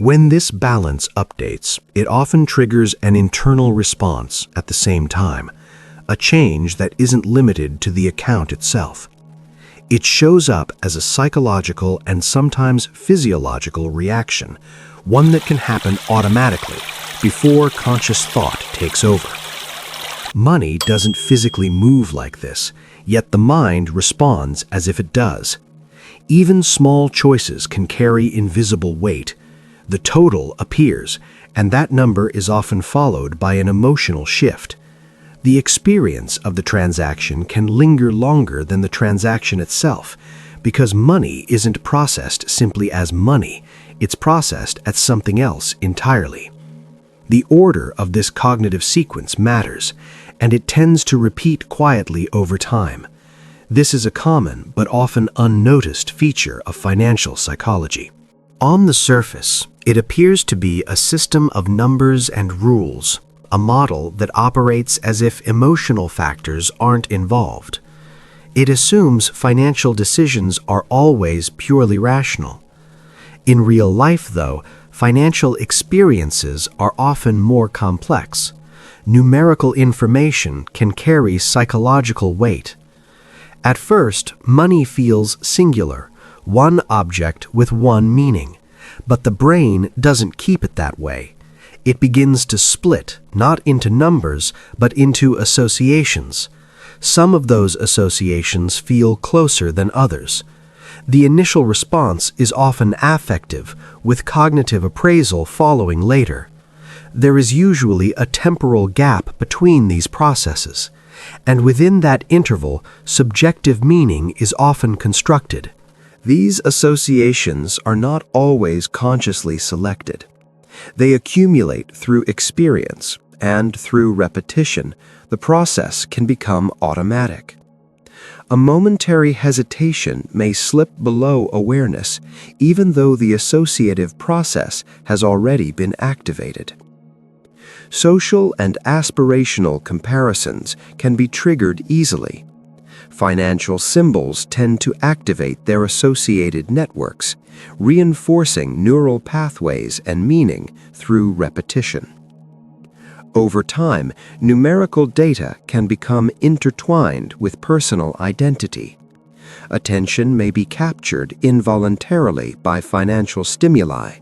When this balance updates, it often triggers an internal response at the same time, a change that isn't limited to the account itself. It shows up as a psychological and sometimes physiological reaction, one that can happen automatically before conscious thought takes over. Money doesn't physically move like this, yet the mind responds as if it does. Even small choices can carry invisible weight. The total appears, and that number is often followed by an emotional shift. The experience of the transaction can linger longer than the transaction itself, because money isn't processed simply as money, it's processed as something else entirely. The order of this cognitive sequence matters, and it tends to repeat quietly over time. This is a common but often unnoticed feature of financial psychology. On the surface, it appears to be a system of numbers and rules, a model that operates as if emotional factors aren't involved. It assumes financial decisions are always purely rational. In real life, though, financial experiences are often more complex. Numerical information can carry psychological weight. At first, money feels singular, one object with one meaning. But the brain doesn't keep it that way. It begins to split, not into numbers, but into associations. Some of those associations feel closer than others. The initial response is often affective, with cognitive appraisal following later. There is usually a temporal gap between these processes, and within that interval, subjective meaning is often constructed. These associations are not always consciously selected. They accumulate through experience, and through repetition, the process can become automatic. A momentary hesitation may slip below awareness, even though the associative process has already been activated. Social and aspirational comparisons can be triggered easily. Financial symbols tend to activate their associated networks, reinforcing neural pathways and meaning through repetition. Over time, numerical data can become intertwined with personal identity. Attention may be captured involuntarily by financial stimuli,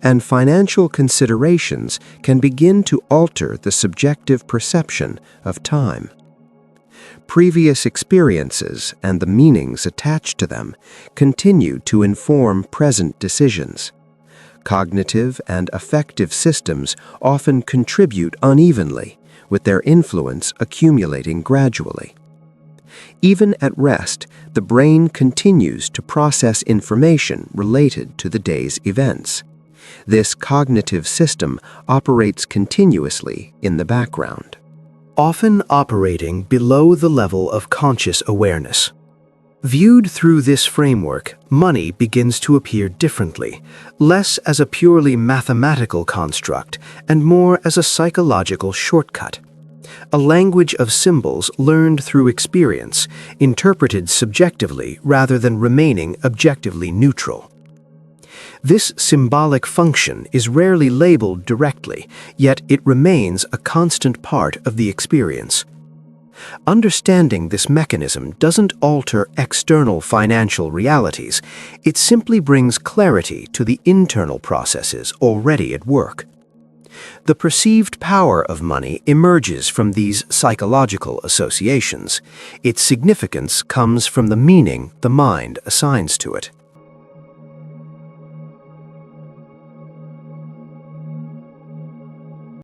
and financial considerations can begin to alter the subjective perception of time. Previous experiences and the meanings attached to them continue to inform present decisions. Cognitive and affective systems often contribute unevenly, with their influence accumulating gradually. Even at rest, the brain continues to process information related to the day's events. This cognitive system operates continuously in the background, often operating below the level of conscious awareness. Viewed through this framework, money begins to appear differently, less as a purely mathematical construct and more as a psychological shortcut. A language of symbols learned through experience, interpreted subjectively rather than remaining objectively neutral. This symbolic function is rarely labeled directly, yet it remains a constant part of the experience. Understanding this mechanism doesn't alter external financial realities, it simply brings clarity to the internal processes already at work. The perceived power of money emerges from these psychological associations. Its significance comes from the meaning the mind assigns to it.